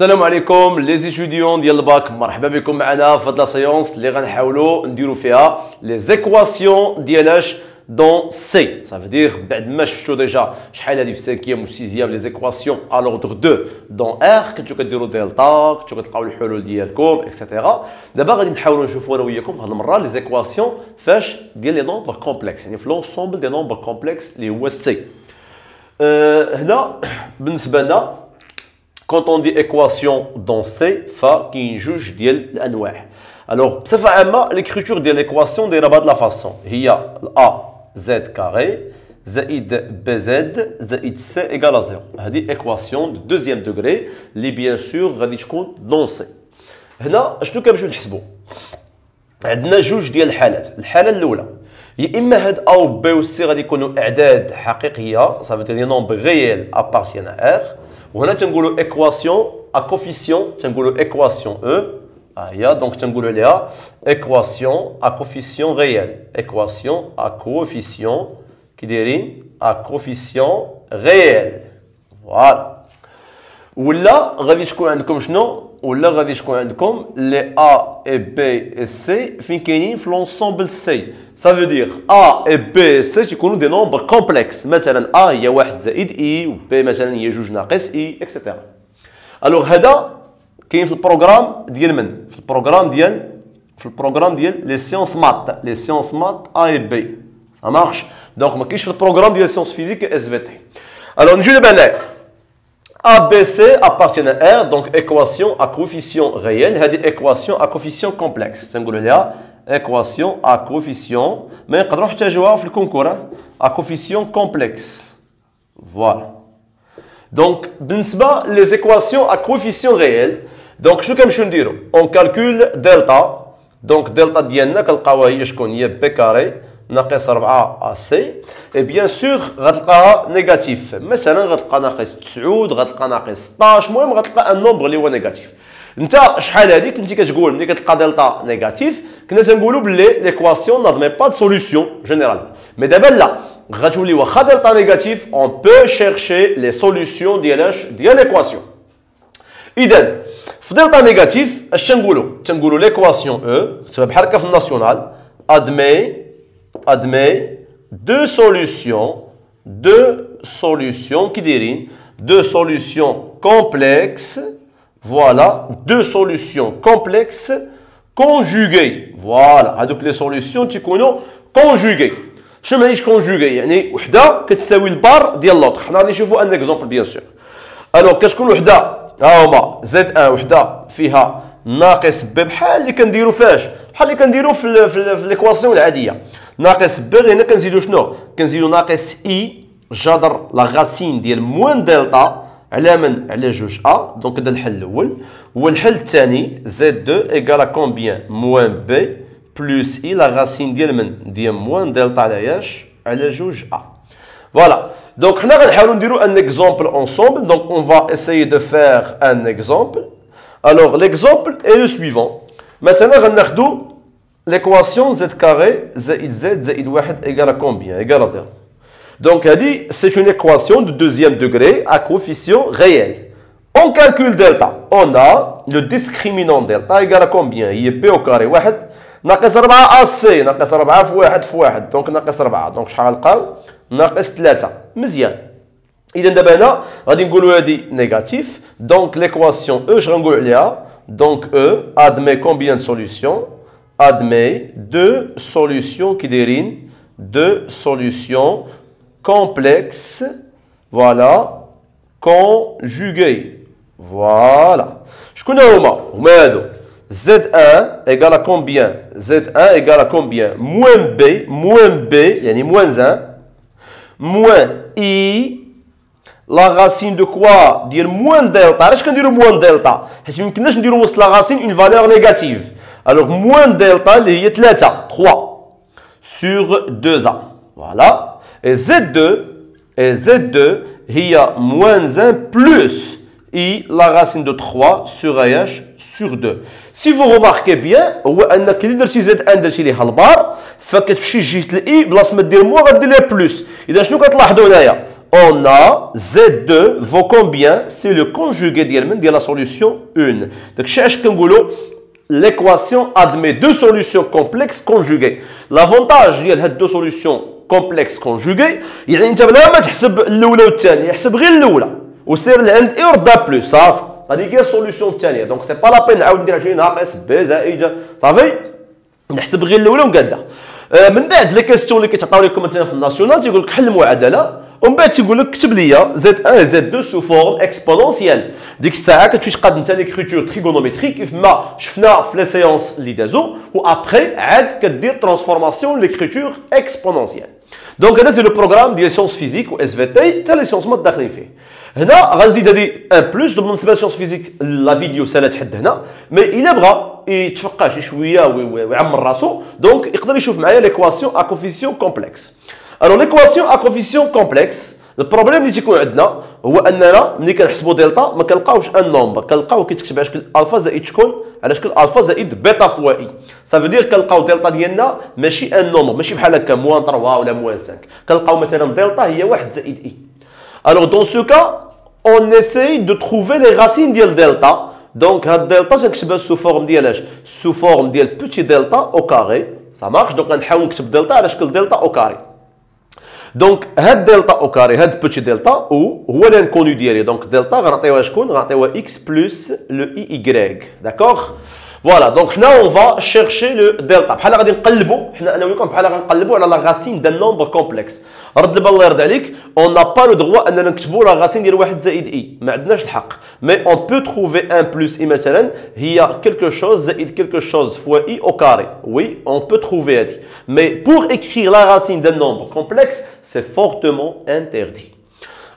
السلام عليكم لي زيتيديون ديال الباك، مرحبا بكم معنا في هاد لا سيونس اللي غنحاولوا نديروا فيها لي زيكواسيون ديالاش دون سي. Ça veut dire بعد ما شفتوا ديجا شحال هادي في 5e و 6e لي زيكواسيون à l'ordre 2 دون ار، كنتو كديروا دلتا، كنتو كتلقاو الحلول ديالكم اكسيتيرا. دابا غادي نحاولوا نشوفوا انا وياكم هاد المره لي زيكواسيون فاش ديال لي نومبر كومبلكس، يعني في لونسومبل دي نومبر كومبلكس اللي هو سي. هنا بالنسبه لنا quand on dit équation dans C, فكاين جوج ديال الانواع. Alors بصفه عامه l'écriture ديال l'équation دايره بهاد لا فاصون، هي A Z كاري زائد BZ زائد C égale à 0. هذه équation دو دوزيام دوغري اللي بيان سور غادي تكون دون C. هنا شنو كنمشيو نحسبوا؟ عندنا جوج ديال الحالات. الحاله الاولى يا اما هاد A و B و C غادي يكونوا اعداد حقيقيه، ça veut dire des nombres réels appartiennent à R. وهنا تنقولوا ايكواسيون ا كوفيسيون، تنقولوا ايكواسيون او هي دونك تنقولوا ليها ايكواسيون ا كوفيسيون ريال، ايكواسيون ا كوفيسيون كي دايرين ا كوفيسيون ريال. فوالا. ولا غادي تكون عندكم شنو؟ ولا غادي تكون عندكم لي ا اي بي اي سي فين كاينين في لونسومبل سي. Ça veut dire A et B et C تيكونوا دي نومبر كومبلكس، مثلا A هي 1 زائد E و B مثلا هي 2 ناقص E اكسيتيرا. الوغ هذا كاين في البروغرام ديال من؟ في البروغرام ديال لي سيونس مات، لي سيونس مات A et B. Ça marche. دونك ما كاينش في البروغرام ديال سيونس فيزيك اس في تي. الوغ نجيو دابا هنايا ABC appartient à R, donc équation à coefficient réel. هذه équation à coefficient complexe. تنقولوا لها équation à coefficient، ما نقدروا نحتاجوها في الكونكور à coefficient complexe. Voilà. Donc بالنسبة les équations à coefficient réel، donc شنو كنمشيو نديرو؟ on calcule delta. donc delta ديالنا كنلقاوها هي شكون؟ هي b كاري ناقص 4 AC. et bien sûr غتلقاها نيجاتيف، مثلا غتلقى ناقص 9، غتلقى ناقص 16، المهم غتلقى ان نومبر اللي هو نيجاتيف. انت شحال هذيك كنتي كتقول ملي كتلقى دلتا نيجاتيف كنا تنقولوا باللي ليكواسيون نادمي با دو سوليسيون جينيرال. مي دابا لا، غتولي واخا دلتا نيجاتيف اون بو شيرشي لي سوليسيون ديالاش ديال ليكواسيون. اذا في دلتا نيجاتيف اش تنقولوا؟ تنقولوا ليكواسيون او كتبها بحال هكا في الناسيونال admet deux solutions qui dérivent, deux solutions complexes, voilà, deux solutions complexes conjuguées. Voilà, donc les solutions tu connais conjuguées. شنو معنيش conjuguées؟ يعني وحده كتساوي البار ديال لوطر. حنا غادي نشوفوا ان اكزومبل بيان سور. الوغ كتكون وحده ها هما زد ان، وحده فيها ناقص ب بحال اللي كنديروا فاش؟ بحال اللي كنديروا في ليكواسيون العاديه. ناقص ب هنا كنزيدو شنو؟ كنزيدو ناقص اي جذر لا غاسين ديال موان دلتا على من؟ على جوج ا. دونك هذا الحل الاول. والحل الثاني زد 2 ايكال كومبيان؟ موان بي بلس اي لا غاسين ديال من؟ ديال موان دلتا على ياش؟ على جوج ا. فوالا. دونك حنا غنحاولوا نديرو ان اكزومبل انصومبل. دونك اون فا اسايي دو فير ان اكزومبل. الوغ ليكزومبل اي لو سويفون. مثلا غناخدو l'équation z carré زائد z زائد 1 égale à combien? Égale à 0. Donc, c'est une équation de deuxième degré à coefficient réel. On calcule delta. On a le discriminant delta égale à combien? Il est b au carré 1 ناقص 4 AC ناقص 4 في 1 في 1 دونك ناقص 4. دونك شحال نلقاو؟ ناقص 3. مزيان. إذا دابا هنا غادي نقولوا هادي نيجاتيف. دونك l'équation E اش غنقولوا عليها؟ دونك E admet combien de solutions? Admet deux solutions qui dérivent, deux solutions complexes, voilà, conjuguées. Voilà. Je connais Z1 égale à combien? Z1 égale à combien? Moins B, yani moins 1, moins I, la racine de quoi? Dire moins delta. Qu'est-ce qu'on dit moins delta? Parce que nous ne dire la racine une valeur négative. Alors, moins delta, il y a 3 sur 2a. Voilà. Et Z2, il y a moins 1 plus I, la racine de 3 sur AH sur 2. Si vous remarquez bien, هو انك اللي درتي Z1 درتي ليها البار، فكتمشي جهه الاي بلاصه ما دير موان غدير ليها بلس. اذا شنو كتلاحظوا هنايا؟ on a Z2 vaut combien? C'est le conjugué de la solution 1. Donc, l'équation admet deux solutions complexes conjuguées. L'avantage de ces deux solutions complexes conjuguées, يعني انت بلا ما تحسب الاولى والثانيه، يحسب غير الاولى وسير لعند اي وردا بلس صافي. هذيك هي السوليسيون الثانيه. دونك سي با لا بين نعاود ندير 20 ناقص ب زائد صافي، نحسب غير الاولى ونقادها. من بعد لي كيستيون اللي كيتعطاو لكم مثلا في الناسيونال تيقول لك حل المعادله ومن بعد تيقول لك كتب لي زد 1 زد 2 سو فورم اكسبونونسيال. ديك الساعه كتمشي تقاد انت ليكريتور تريغونوميتريك كيف ما شفنا في لي سيونس اللي دازو، وابخي عاد كدير ترانسفورماسيون ليكريتور اكسبونونسيال. دونك هذا سي لو بروغرام ديال سيونس فيزيك و اس في تي حتى لي سيونس مات داخلين فيه. هنا غنزيد هذه ان بلوس بالنسبه لسيونس فيزيك لا فيديو سالات حد هنا، مي الا بغى يتفقه شي شويه ويعمر راسو دونك يقدر يشوف معايا ليكواسيون ا كوفيسيون كومبلكس. الو ليكواسيون ا كوفيسيون كومبلكس البروبليم اللي تيكون عندنا هو اننا ملي كنحسبوا دلتا ما كنلقاوش ان نومبر، كنلقاو كيتكتب على شكل الفا زائد شكون؟ على شكل الفا زائد بيتا فوا اي. صافي دير كنلقاو دلتا ديالنا ماشي ان نومبر، ماشي بحال هكا موان 3 ولا موان 5، كنلقاو مثلا دلتا هي 1 زائد اي. الوغ دون سو كا on essaye de trouver les racines ديال دلتا. دونك هاد دلتا تنكتبها سو فورم ديال اش؟ سو فورم ديال بوتي دلتا او كاري. سا مارش. دونك غنحاول نكتب دلتا على شكل دلتا او كاري. دونك هاد دلتا او كاري هاد بوتي دلتا او هو لانكونو ديالي. دونك دلتا غنعطيوها شكون؟ غنعطيوها اكس بلس لو اي ايكغيك. داكوغ. فوالا دونك حنا اون فا شيرشي لو دلتا. بحال غادي نقلبوا حنا انا وياكم بحال غنقلبوا على لا غاسين دان نومبر كومبلكس. رد البال الله يرضي عليك، اون نا با لو دروا اننا نكتبوا لا غاسين ديال 1 زائد اي، ما عندناش الحق. مي اون بو تروفي 1 بلس اي مثلا هي كيلكو شوز زائد كيلكو شوز فوا اي او كاري. وي اون بو تروفي هادي، مي بور écrire la racine d'un nombre complexe c'est fortement interdit.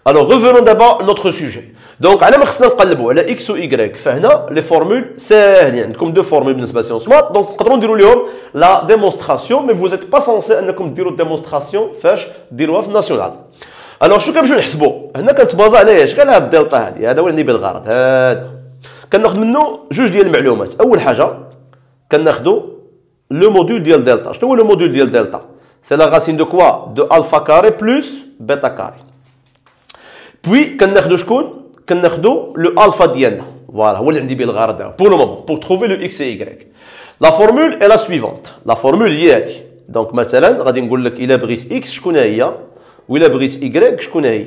Alors revenons d'abord à notre sujet. Donc على ما خصنا نقلبوا على x و y، فهنا لي فورمول ساهلين. عندكم دو فورمول بالنسبه لسيونس مات، دونك نقدروا نديروا لهم لا ديمونستراسيون، مي فوز ايت با سونسي انكم ديروا ديمونستراسيون فاش ديروها في الناسيونال. الوغ شنو كنمشيو نحسبوا؟ هنا كنتبازا على اش؟ غير هاد الدلتا هادي، هذا هو اللي بالغرض. هذا كناخذ منه جوج ديال المعلومات. اول حاجه كناخذوا لو موديول ديال دلتا. شنو هو لو موديول ديال دلتا؟ سي لا راسين دو كوا؟ دو الفا كاري بلس بيتا كاري. بوي كناخذوا شكون؟ كناخذوا لو الفا ديالنا. فوالا هو اللي عندي به الغرض بور لو مومون بور تروفي لو اكس اي y. لا فورمول اي لا سويفونت. لا فورمول هي هادي. دونك مثلا غادي نقول لك الا بغيت اكس شكون هي، وإلا بغيت y شكون هي.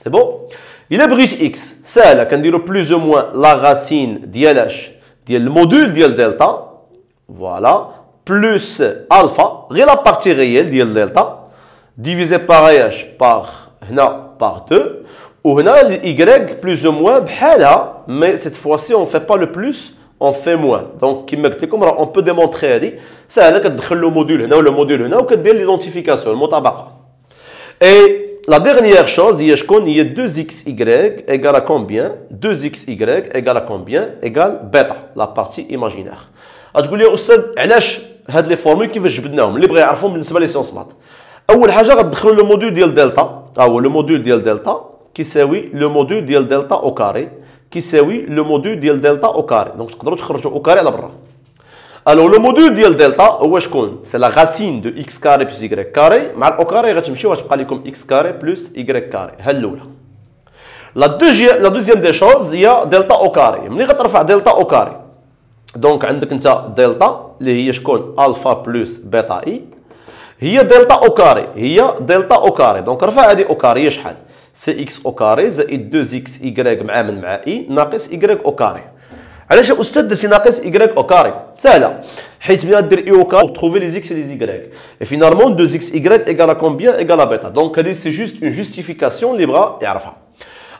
سي بون. الا بغيت اكس ساهله كنديروا بلوز او موان لا غاسين ديال اش؟ ديال الموديول ديال دلتا. فوالا بلس الفا غير لا بارتي ريال ديال دلتا ديفيزي باغ اش؟ باغ هنا باغ 2. وهنا y plus ou moins بحالها، mais cette fois-ci on fait pas le plus on fait moins. donc كما قلت لكم راه on peut démontrer هذه ساهله. كتدخل له موديول هنا ولا موديول هنا وكدير ليدونتيفيكاسيون المطابقه. et la dernière chose هي شكون؟ هي 2xy égale à combien؟ 2xy égale à combien؟ égale bêta la partie imaginaire. غتقول لي استاذ علاش هاد لي فورمول كيفاش جبدناهم؟ اللي بغى يعرفهم بالنسبه لي سيونس مات. اول حاجه غتدخلوا لو موديول ديال دلتا. هو لو موديول ديال دلتا كيساوي لو موديول ديال دلتا او كاري كيساوي لو موديول ديال دلتا او كاري. دونك تقدروا تخرجوا او كاري على برا. الو لو موديول ديال دلتا هو شكون؟ سي لا غاسين دو اكس كاري بلس y كاري مع الاو كاري غتمشيو غتبقى لكم اكس كاري بلس y كاري. ها الاولى. لا دوزيام دي شوز هي دلتا او كاري. ملي غترفع دلتا او كاري دونك عندك انت دلتا اللي هي شكون؟ الفا بلس بيتا اي هي دلتا او كاري، هي دلتا او كاري. دونك رفع هذه او كاري هي شحال؟ سي اكس او كاري زائد 2xy مع من مع اي ناقص y او كاري. علاش يا استاذ درتي ناقص y او كاري؟ سهله، حيت ملي غدير اي او كاري تروفي لي زيكس لي زي اي فينالمون 2xy ايكال كومبيان؟ ايكال بيتا. دونك هذه سي جوست اون جوستيفيكاسيون اللي بغا يعرفها.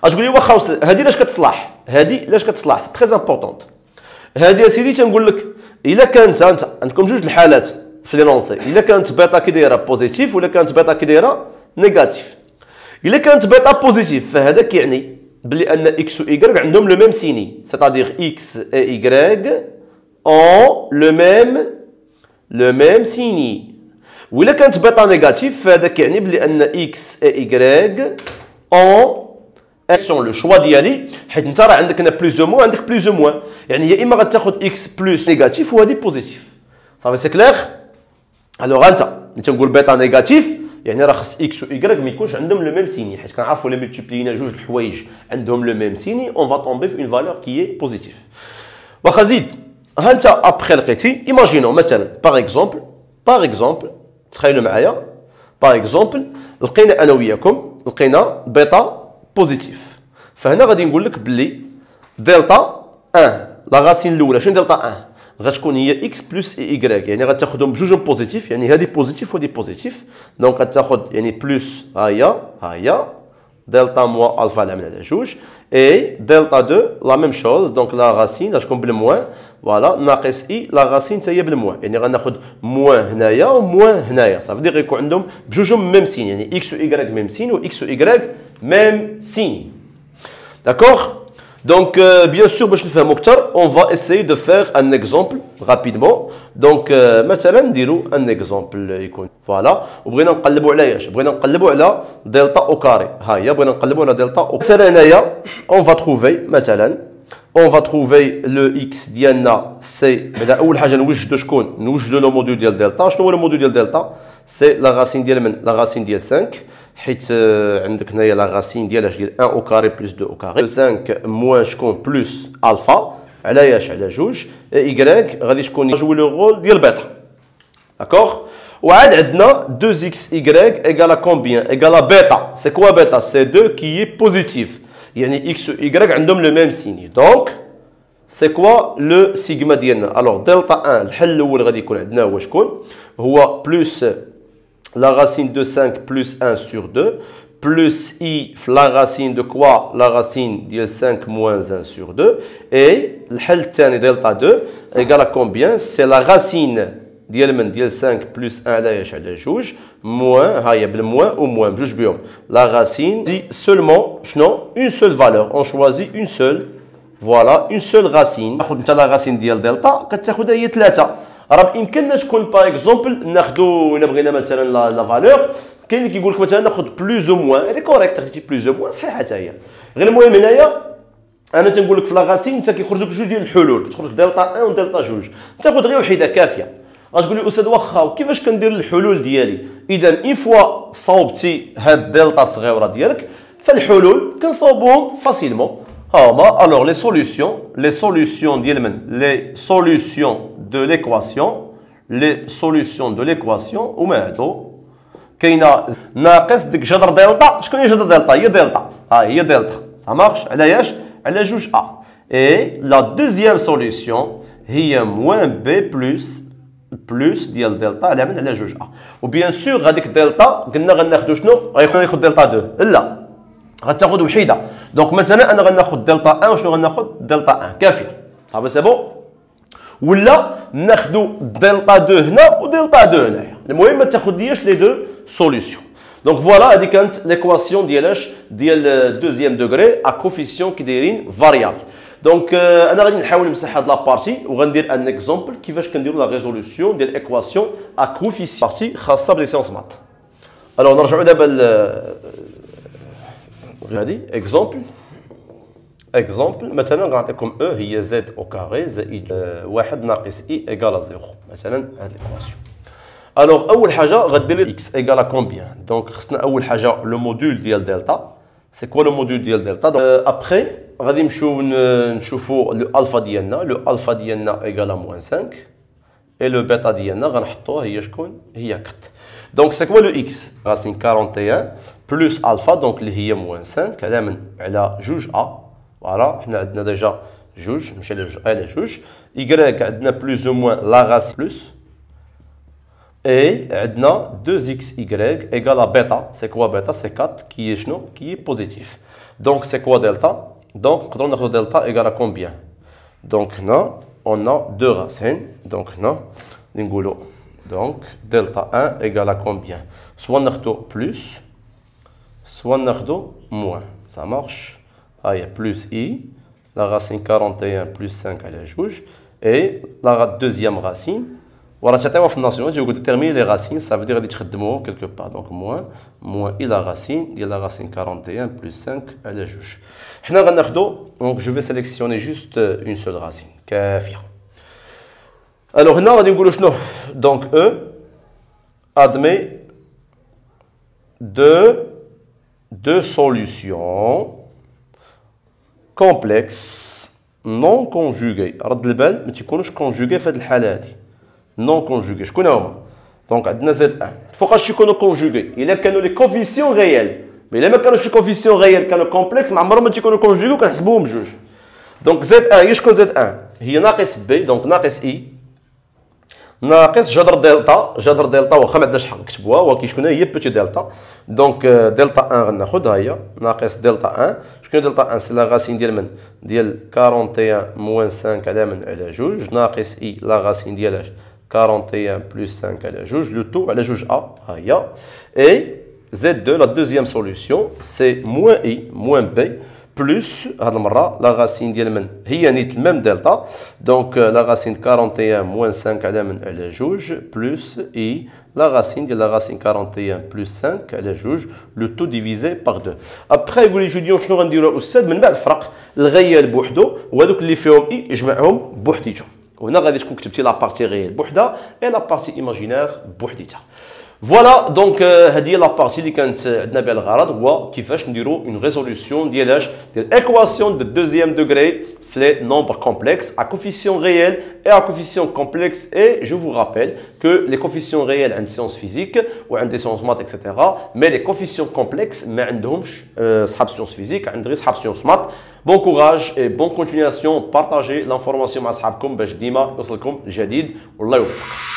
غتقول لي واخا هذه لاش كتصلح؟ هذه لاش كتصلح؟ سي تري امبورطونت. هذه يا سيدي تنقول لك الا كانت انت عندكم جوج الحالات في لي لونسي، الا كانت بيتا كي دايره بوزيتيف ولا كانت بيتا كي دايره نيجاتيف. الا كانت بيتا بوزيتيف فهذا كيعني بلي ان اكس و y عندهم لو ميم سيني، سيتادير اكس اي y اون لو ميم سيني. وإلا كانت بيتا نيجاتيف فهذا كيعني بلي ان اكس اي y اون سون لو شوا ديالي، حيت انت راه عندك هنا بلوز او موان عندك بلوز او موان، يعني يا اما غتاخذ اكس بلس نيجاتيف وهذه بوزيتيف. صافي سي كلير. الوغ انت ملي تنقول بيتا نيجاتيف يعني راه خص اكس و ايكغيك ما يكونش عندهم لو ميم سيني حيت كنعرفوا لي ملتيبلينا جوج الحوايج عندهم لو ميم سيني اون فا طومبي في اون فالور كي اي بوزيتيف. واخا زيد ها انت ابخي لقيتي ايماجينو مثلا باغ اكزومبل تخيلوا معايا باغ اكزومبل لقينا انا وياكم لقينا بيتا بوزيتيف. فهنا غادي نقول لك بلي دلتا 1 لا غاسين الاولى شنو دلتا 1 غتكون هي اكس بلس اي ايكغيك يعني غتاخذهم بجوجهم بوزيتيف يعني هذه بوزيتيف وهذه بوزيتيف دونك غتاخذ يعني بلس ها هي دلتا موا الفا العامل على جوج اي دلتا 2 لا ميم شوز دونك لا غاسين غتكون بالموان فوالا ناقص اي لا غاسين حتى هي بالموان يعني غناخذ موان هنايا وموان هنايا صافي دير غيكون عندهم بجوجهم ميم سين يعني اكس و ايكغيك ميم سين و اكس و ايكغيك ميم سين داكوغ. Donc, bien sûr, on va essayer de faire un exemple rapidement. Donc, مثلا نديرو un exemple يكون فوالا وبغينا نقلبوا على ايش؟ بغينا نقلبوا على دلتا او كاري. ها هي بغينا نقلبوا على دلتا او مثلا هنايا on va trouver مثلا on va trouver le x ديالنا سي بعدا اول حاجه نوجدوا شكون؟ نوجدوا لو موديل ديال دلتا. شنو هو لو موديل ديال دلتا؟ سي لا غاسين ديال من لا غاسين ديال 5 حيت عندك هنايا لا غاسين ديال 1 او كاري بلس 2 او كاري 5 موان شكون بلس الفا على ياش على جوج ايكغيك غادي شكون يجوي لو رول ديال بيتا داكوغ. وعاد عندنا 2 اكس ايكغيك ايكالا كومبيان ايكالا بيتا. سي كوا بيتا؟ سي 2 كي اي بوزيتيف يعني اكس و ايكغيك عندهم لو ميم سيني دونك سي كوا لو سيغما ديالنا. الوغ دلتا 1 الحل الاول غادي يكون عندنا هو شكون؟ هو بلس la racine de 5 plus 1 sur 2 plus i la racine de quoi? La racine de 5 moins 1 sur 2 et le delta 2 égale à combien? C'est la racine de 5 plus 1 على جوج moins هاي بالموان ou moins بجوج بيهم. La racine dit seulement une seule valeur. On choisit une seule. Voilà une seule racine. تاخذ انت la racine ديال دلتا كتاخذها هي 3. راه بامكاننا تكون باغ اكزومبل ناخذوا الا بغينا مثلا لا فالور كاين اللي كيقول لك مثلا ناخذ بلوز او موان هذه كوريكت خديتي بلوز او موان صحيحه حتى هي غير المهم هنايا انا تنقول لك في لا غاسين انت كيخرج لك جوج ديال الحلول كتخرج دلتا 1 ودلتا جوج تاخذ غير وحده كافيه. غتقول لي استاذ واخا وكيفاش كندير الحلول ديالي؟ اذا اون فوا صاوبتي هاد دلتا الصغيره ديالك فالحلول كنصاوبوهم فاسيلمون ها هما. الوغ لي سوليوشن ديال من لي سوليوشن de l'équation وما هادو كاينه ناقص ديك جذر دلتا. شكون هي جذر دلتا؟ هي دلتا هي دلتا ça marche على ياش على جوج ا اي لا دوزيام سوليوشن هي موان بي بلس ديال دلتا على من على جوج ا. وبيان سور هذيك دلتا قلنا غناخذوا شنو؟ غياخذ دلتا 2 لا غتاخذ وحيده دونك مثلا انا غناخذ دلتا 1 وشنو غناخذ دلتا 1 كافيه صافي سي بون ولا ناخذوا دلتا 2 هنا ودلتا 2 هنايا. المهم ما تاخذياش لي دو سوليوشن. دونك فوالا هذه كانت ليكواسيون ديالاش ديال دوزيام دوغري ا كوفيسيون كي دايرين فاريابل. دونك انا غادي نحاول نمسح هاد لابارتي وغندير ان اكزومبل كيفاش كنديروا لا ريزولوسيون ديال ايكواسيون ا كوفيسيون بارتي خاصه بلي سيونس مات. الوغ نرجعوا دابا هذه اكزومبل مثلا غنعطيكم او هي زد او كاري زائد 1 ناقص اي ايكال 0 مثلا هاد ليكواسيون. الوغ اول حاجه غدير اكس ايكال كومبيان دونك خصنا اول حاجه لو موديل ديال دلتا. سي كوا لو موديل ديال دلتا؟ ابخي غادي نمشيو نشوفوا لو الفا ديالنا. لو الفا ديالنا ايكال موان 5 اي لو بيتا ديالنا غنحطوه هي شكون؟ هي 4. دونك سي كوا لو اكس راسين 41 بلس الفا دونك اللي هي موان 5 على من على جوج ا. فوالا حنا عندنا ديجا جوج ماشي على جوج يكراك عندنا بلوز او موان لا غاس بلوس اي عندنا 2 اكس يكراك ايكال بيتا. سي كوا بيتا؟ سي 4 كي شنو؟ كي بوزيتيف. دونك سي كوا دلتا؟ دونك نقدروا ناخذ دلتا ايكال كومبيان؟ دونك هنا اون ا 2 راسين دونك هنا نقولوا دونك دلتا 1 ايكال كومبيان؟ سوا ناخذوا بلوس سوا ناخذوا موان ça marche. هاهي بلس اي لا راسين 41 بلس 5 على جوج اي لا دوزيام راسين وراه تعطيوها في الناسيون تيقول ديتيرميني لي راسين صافي غادي تخدموهم كيلكو بار دونك موان اي لا راسين ديال لا راسين 41 بلس 5 على جوج. حنا غناخدو دونك جو في سيليكسيوني جوست اون سول راسين كافيه. الوغ هنا غادي نقولو شنو؟ دونك او ادمي deux solutions complexes non conjuguées. رد البال ما تيكونوش conjuguées في هذه الحالة هذه. non conjuguées. شكون هما؟ دونك عندنا زد 1. فوقاش يكونوا conjugués؟ إلا كانوا لي coefficients réels. mais إلا ما كانوش لي coefficients réels كانوا complex ما عمرهم ما تيكونوا conjugués وكنحسبوهم بجوج. دونك زد 1 هي شكون زد 1؟ هي ناقص بي دونك ناقص اي ناقص جذر دلتا واخا ما عندناش حق نكتبوها ولكن شكون هي بوتي دلتا دونك دلتا 1 غناخذها هي ناقص دلتا 1 شكون دلتا 1 سي لا غاسين ديال من ديال 41 موان 5 على من على جوج ناقص اي لا غاسين ديال 41 بلس 5 على جوج لو تو على جوج ا ها هي اي Z2 la deuxième solution c'est moins i moins b plus هذه المره لا غاسين ديال من هي نيت ميم دلتا دونك لا غاسين 41 موان 5 على من على جوج بلس اي لا غاسين ديال لا غاسين 41 بلس 5 على جوج لو تو ديفيزي باغ 2 ابخي يقول لي جوديون شنو غنديروا الاستاذ من بعد الفرق الغيال بوحدو وهذوك اللي فيهم اي اجمعهم بوحديتهم وهنا غادي تكون كتبتي لا بارتي ريال بوحدها اي لا بارتي ايماجينير بوحديتها فوالا دونك هذه لا بارتي اللي كانت عندنا بها الغرض هو كيفاش نديروا اون ريزوليسيون ديال الايكواسيون دو دوزيام دوغري في لي نومبر كومبلكس à coefficient réel et à coefficient complexe et je vous rappelle que les coefficients réels عند sciences physiques وعند des sciences maths etc mais les coefficients complexes ما عندهمش صحاب sciences physiques عند غير صحاب sciences maths bon courage et bonne continuation partagez l'information مع صحابكم باش ديما يوصلكم الجديد والله يوفقكم.